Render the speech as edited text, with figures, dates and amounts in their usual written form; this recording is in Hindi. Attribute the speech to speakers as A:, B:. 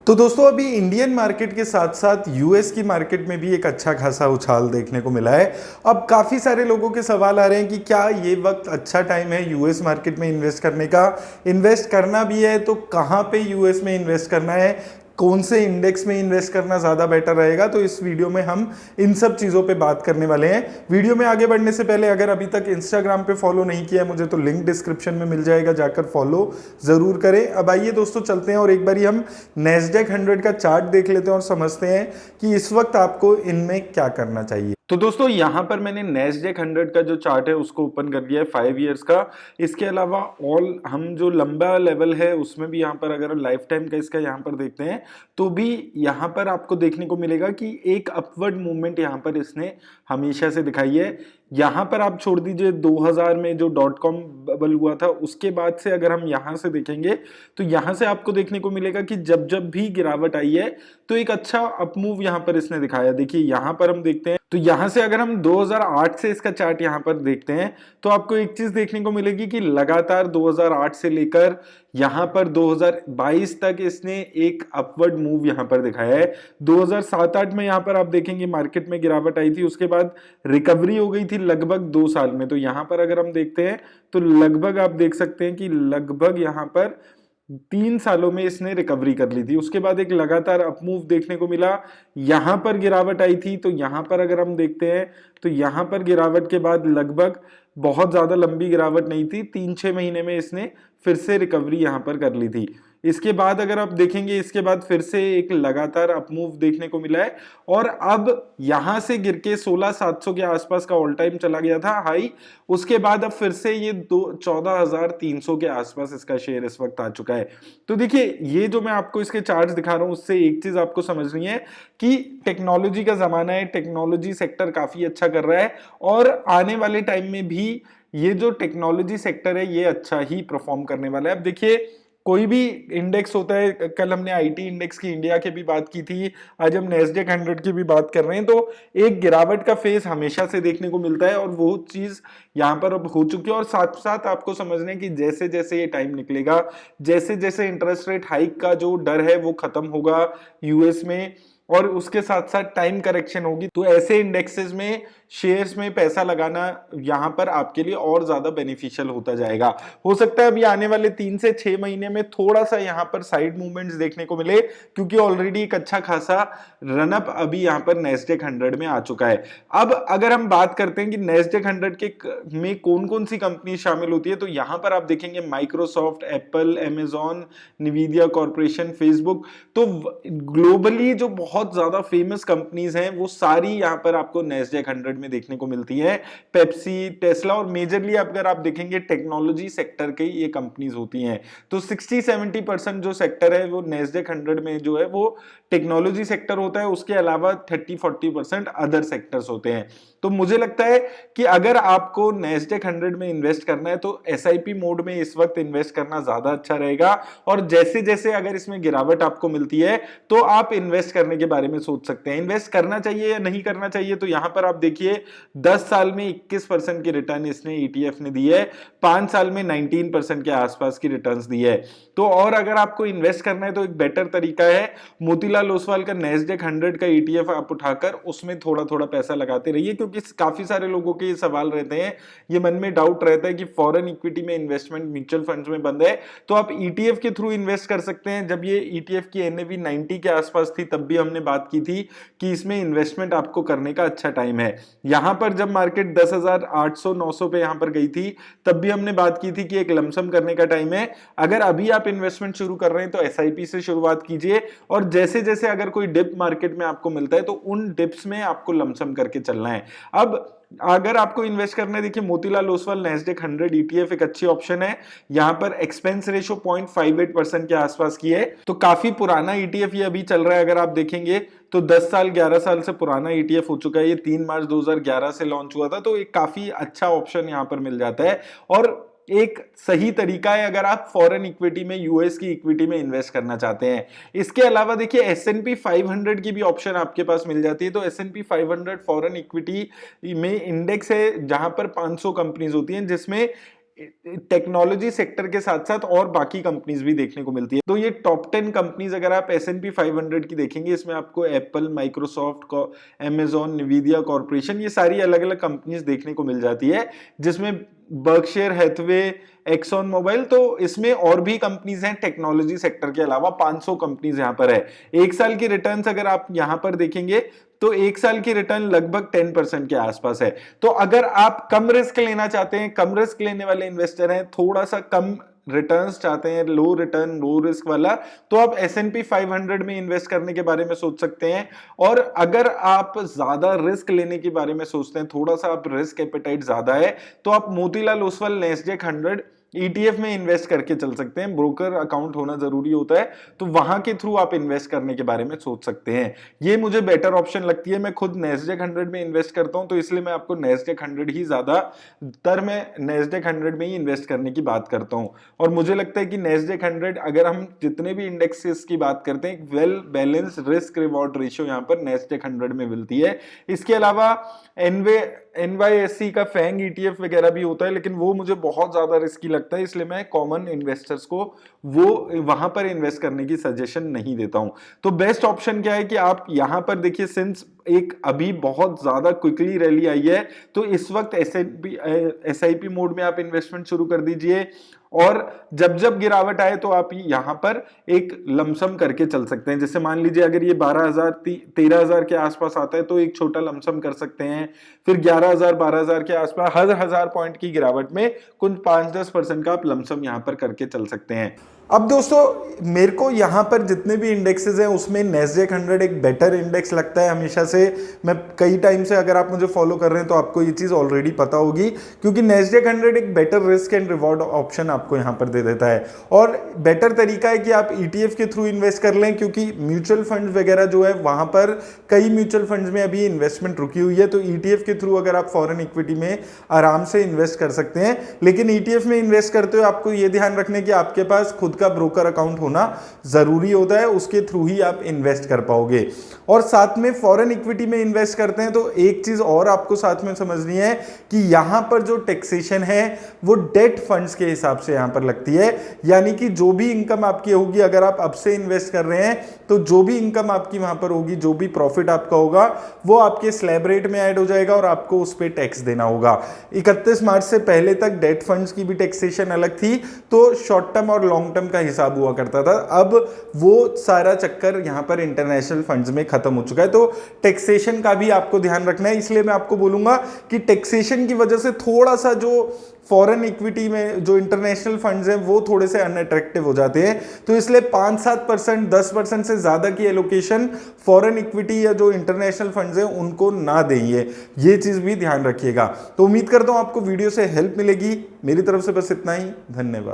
A: तो दोस्तों अभी इंडियन मार्केट के साथ साथ यूएस की मार्केट में भी एक अच्छा खासा उछाल देखने को मिला है। अब काफ़ी सारे लोगों के सवाल आ रहे हैं कि क्या ये वक्त अच्छा टाइम है यूएस मार्केट में इन्वेस्ट करने का, इन्वेस्ट करना भी है तो कहाँ पे यूएस में इन्वेस्ट करना है, कौन से इंडेक्स में इन्वेस्ट करना ज़्यादा बेटर रहेगा। तो इस वीडियो में हम इन सब चीज़ों पे बात करने वाले हैं। वीडियो में आगे बढ़ने से पहले अगर अभी तक इंस्टाग्राम पे फॉलो नहीं किया है मुझे तो लिंक डिस्क्रिप्शन में मिल जाएगा, जाकर फॉलो ज़रूर करें। अब आइए दोस्तों चलते हैं और एक बारी हम नैस्डैक 100 का चार्ट देख लेते हैं और समझते हैं कि इस वक्त आपको इनमें क्या करना चाहिए। तो दोस्तों यहाँ पर मैंने नैस्डैक 100 का जो चार्ट है उसको ओपन कर लिया है 5 ईयर्स का। इसके अलावा ऑल हम जो लंबा लेवल है उसमें भी यहाँ पर अगर लाइफ टाइम का इसका यहाँ पर देखते हैं तो भी यहाँ पर आपको देखने को मिलेगा कि एक अपवर्ड मूवमेंट यहाँ पर इसने हमेशा से दिखाई है। यहाँ पर आप छोड़ दीजिए 2000 में जो .com बबल हुआ था उसके बाद से अगर हम यहाँ से देखेंगे तो यहाँ से आपको देखने को मिलेगा कि जब जब भी गिरावट आई है तो एक अच्छा अपमूव यहाँ पर इसने दिखाया। देखिए यहाँ पर हम देखते हैं तो यहाँ से अगर हम 2008 से इसका चार्ट यहाँ पर देखते हैं तो आपको एक चीज देखने को मिलेगी कि लगातार 2008 से लेकर यहाँ पर 2022 तक इसने एक अपवर्ड मूव यहाँ पर दिखाया है। 2007-8 में यहाँ पर आप देखेंगे मार्केट में गिरावट आई थी, उसके बाद रिकवरी हो गई थी लगभग 2 साल में। तो यहाँ पर अगर हम देखते हैं तो लगभग आप देख सकते हैं कि लगभग यहाँ पर 3 सालों में इसने रिकवरी कर ली थी। उसके बाद एक लगातार अपमूव देखने को मिला, यहां पर गिरावट आई थी। तो यहां पर अगर हम देखते हैं तो यहां पर गिरावट के बाद लगभग बहुत ज्यादा लंबी गिरावट नहीं थी, 3-6 महीने में इसने फिर से रिकवरी यहां पर कर ली थी। इसके बाद अगर आप देखेंगे इसके बाद फिर से एक लगातार अपमूव देखने को मिला है और अब यहां से गिर के 16,700 के आसपास का ऑल टाइम चला गया था हाई। उसके बाद अब फिर से ये 14,300 के आसपास इसका शेयर इस वक्त आ चुका है। तो देखिए ये जो मैं आपको इसके चार्ट्स दिखा रहा हूं उससे एक चीज आपको समझनी है कि टेक्नोलॉजी का जमाना है, टेक्नोलॉजी सेक्टर काफी अच्छा कर रहा है और आने वाले टाइम में भी ये जो टेक्नोलॉजी सेक्टर है ये अच्छा ही परफॉर्म करने वाला है। अब देखिए कोई भी इंडेक्स होता है, कल हमने आईटी इंडेक्स की इंडिया की भी बात की थी, आज हम नैस्डैक 100 की भी बात कर रहे हैं, तो एक गिरावट का फेज हमेशा से देखने को मिलता है और वो चीज यहाँ पर अब हो चुकी है। और साथ साथ आपको समझना है कि जैसे जैसे ये टाइम निकलेगा, जैसे जैसे इंटरेस्ट रेट हाइक का जो डर है वो खत्म होगा यूएस में और उसके साथ साथ टाइम करेक्शन होगी, तो ऐसे इंडेक्सेस में शेयर्स में पैसा लगाना यहां पर आपके लिए और ज्यादा बेनिफिशियल होता जाएगा। हो सकता है अभी आने वाले 3 से 6 महीने में थोड़ा सा यहां पर साइड मूवमेंट्स देखने को मिले क्योंकि ऑलरेडी एक अच्छा खासा रनअप अभी यहां पर नैस्डैक 100 में आ चुका है। अब अगर हम बात करते हैं कि नैस्डैक 100 के में कौन कौन सी कंपनी शामिल होती है तो यहां पर आप देखेंगे Microsoft, Apple, Amazon, निविदिया corporation, Facebook. तो ग्लोबली जो बहुत ज्यादा फेमस कंपनीज हैं वो सारी यहां पर आपको नैस्डैक 100 में देखने को मिलती है। पेप्सी, टेस्ला और मेजरली अगर आप देखेंगे टेक्नोलॉजी सेक्टर के ये कंपनीज होती हैं। तो 60-70% जो सेक्टर है वो नैस्डैक 100 में जो है वो टेक्नोलॉजी सेक्टर होता है, उसके अलावा 30-40% अदर सेक्टर्स होते हैं। तो मुझे लगता है कि अगर आपको नैस्डैक 100 में इन्वेस्ट करना है तो एसआईपी मोड में इस वक्त इन्वेस्ट करना ज्यादा अच्छा रहेगा और जैसे जैसे अगर इसमें गिरावट आपको मिलती है तो आप इन्वेस्ट करने के बारे में सोच सकते हैं। इन्वेस्ट करना चाहिए या नहीं करना चाहिए तो यहां पर आप देखिए 10 साल में 21% की रिटर्न इसने ईटीएफ ने दी है, 5 साल में 19% के आसपास की रिटर्न्स दी है। तो और अगर आपको इन्वेस्ट करना है तो एक बेटर तरीका है मोतीलाल ओसवाल का नैस्डैक 100 का ईटीएफ आप उठाकर उसमें थोड़ा थोड़ा पैसा लगाते रहिए, क्योंकि काफी सारे लोगों के ये सवाल रहते हैं, ये मन में डाउट रहता है कि फॉरेन इक्विटी में इन्वेस्टमेंट म्यूचुअल फंड्स में बंद है। तो आप ईटीएफ के थ्रू इन्वेस्ट कर सकते हैं। जब ये ईटीएफ की एनएवी 90 के आसपास थी तब भी हमने बात की थी कि इसमें इन्वेस्टमेंट आपको करने का अच्छा टाइम है। यहां पर जब मार्केट 10,800-900 पे यहां पर गई थी तब भी हमने बात की थी कि एक लमसम करने का टाइम है। अगर अभी आप इन्वेस्टमेंट शुरू कर रहे हैं तो एसआईपी से शुरुआत कीजिए और जैसे जैसे अगर कोई डिप मार्केट में आपको मिलता है तो उन डिप्स में आपको लमसम करके चलना है। अब अगर आपको इन्वेस्ट करना है, देखिए मोतीलाल ओसवाल नैस्डैक 100 ईटीएफ एक अच्छी ऑप्शन है। यहां पर एक्सपेंस रेशो 0.58% के आसपास की है, तो काफी पुराना ईटीएफ ये अभी चल रहा है। अगर आप देखेंगे तो 10 साल 11 साल से पुराना ईटीएफ हो चुका है। ये 3 मार्च 2011 से लॉन्च हुआ था, तो एक काफी अच्छा ऑप्शन यहां पर मिल जाता है और एक सही तरीका है अगर आप फॉरेन इक्विटी में, यूएस की इक्विटी में इन्वेस्ट करना चाहते हैं। इसके अलावा देखिए S&P 500 की भी ऑप्शन आपके पास मिल जाती है। तो S&P 500 फॉरेन इक्विटी में इंडेक्स है जहां पर 500 कंपनीज होती हैं जिसमें टेक्नोलॉजी सेक्टर के साथ साथ और बाकी कंपनीज भी देखने को मिलती है। तो ये टॉप 10 कंपनीज अगर आप S&P 500 की देखेंगे, इसमें आपको एप्पल, माइक्रोसॉफ्ट, अमेजॉन, निविदिया कॉर्पोरेशन, ये सारी अलग अलग कंपनीज देखने को मिल जाती है, जिसमें बर्कशायर हैथवे, एक्सॉन मोबाइल, तो इसमें और भी कंपनीज हैं टेक्नोलॉजी सेक्टर के अलावा। 500 कंपनीज यहां पर है। एक साल की रिटर्न्स अगर आप यहां पर देखेंगे तो एक साल की रिटर्न लगभग 10% के आसपास है। तो अगर आप कम रिस्क लेना चाहते हैं, कम रिस्क लेने वाले इन्वेस्टर हैं, थोड़ा सा कम रिटर्न्स चाहते हैं, लो रिटर्न लो रिस्क वाला, तो आप S&P 500 में इन्वेस्ट करने के बारे में सोच सकते हैं। और अगर आप ज्यादा रिस्क लेने के बारे में सोचते हैं, थोड़ा सा आप रिस्क एपेटाइट ज्यादा है, तो आप मोतीलाल ओसवाल नैस्डैक 100 ETF में इन्वेस्ट करके चल सकते हैं। ब्रोकर अकाउंट होना जरूरी होता है, तो वहां के थ्रू आप इन्वेस्ट करने के बारे में सोच सकते हैं। ये मुझे बेटर ऑप्शन लगती है। मैं खुद नैस्डैक 100 में इन्वेस्ट करता हूं, तो इसलिए मैं आपको नैस्डैक 100 ही ज्यादातर मैं नैस्डैक 100 में ही इन्वेस्ट करने की बात करता हूं। और मुझे लगता है कि नैस्डैक 100, अगर हम जितने भी इंडेक्सेस की बात करते हैं, well balance risk reward ratio यहां पर नैस्डैक 100 में मिलती है। इसके अलावा NYSE का फैंग ETF वगैरह भी होता है, लेकिन वो मुझे बहुत ज्यादा रिस्की लगता है, इसलिए मैं कॉमन इन्वेस्टर्स को वो वहां पर इन्वेस्ट करने की सजेशन नहीं देता हूं। तो बेस्ट ऑप्शन क्या है कि आप यहां पर देखिए, सिंस एक अभी बहुत ज्यादा क्विकली रैली आई है, तो इस वक्त SIP मोड में आप इन्वेस्टमेंट शुरू कर दीजिए, और जब जब गिरावट आए तो आप यहां पर एक लमसम करके चल सकते हैं। जैसे मान लीजिए अगर ये 12,000 13,000 के आसपास आता है तो एक छोटा लमसम कर सकते हैं, फिर 11,000 12,000 के आसपास हर 1000 पॉइंट की गिरावट में कुछ 5-10% का आप लमसम यहां पर करके चल सकते हैं। अब दोस्तों, मेरे को यहाँ पर जितने भी इंडेक्सेस हैं उसमें नैस्डैक 100 एक बेटर इंडेक्स लगता है हमेशा से। मैं कई टाइम से, अगर आप मुझे फॉलो कर रहे हैं तो आपको ये चीज़ ऑलरेडी पता होगी, क्योंकि नैस्डैक 100 एक better risk and reward option आपको यहाँ पर दे देता है। और बेटर तरीका है कि आप ETF के थ्रू इन्वेस्ट कर लें, क्योंकि म्यूचुअल फंड वगैरह जो है वहाँ पर कई म्यूचुअल फंड्स में अभी इन्वेस्टमेंट रुकी हुई है, तो ETF के थ्रू अगर आप फॉरेन इक्विटी में आराम से इन्वेस्ट कर सकते हैं। लेकिन ETF में इन्वेस्ट करते हुए आपको ये ध्यान रखने की आपके पास खुद का ब्रोकर अकाउंट होना जरूरी होता है, उसके थ्रू ही आप इन्वेस्ट कर पाओगे। और साथ में फॉरेन इक्विटी में इन्वेस्ट करते हैं तो एक चीज और आपको साथ में समझनी है कि यहां पर जो टैक्सेशन है वो डेट फंड्स के हिसाब से यहां पर लगती है। यानी कि जो भी इनकम आपकी होगी, अगर आप अब से इन्वेस्ट कर रहे हैं, तो जो भी इनकम आपकी वहां पर होगी, जो भी प्रॉफिट आपका होगा, वो आपके स्लैब रेट में ऐड हो जाएगा और आपको उस पर टैक्स देना होगा। 31 मार्च से पहले तक डेट फंड्स की भी टैक्सेशन अलग थी, तो शॉर्ट टर्म और लॉन्ग टर्म का हिसाब हुआ करता था। अब वो सारा चक्कर यहां पर इंटरनेशनल फंड्स में खत्म हो चुका है, तो टैक्सेशन का भी आपको ध्यान रखना है। इसलिए मैं आपको बोलूंगा कि टैक्सेशन की वजह से थोड़ा सा जो फॉरेन इक्विटी में जो इंटरनेशनल फंड्स हैं वो थोड़े से अनअट्रैक्टिव हो जाते हैं, तो इसलिए 5-7%, 10% से ज्यादा की एलोकेशन फॉरेन इक्विटी या जो इंटरनेशनल फंड्स हैं उनको ना देंगे। ये चीज भी ध्यान रखिएगा। तो उम्मीद करता हूं आपको वीडियो से हेल्प मिलेगी। मेरी तरफ से बस इतना ही। धन्यवाद।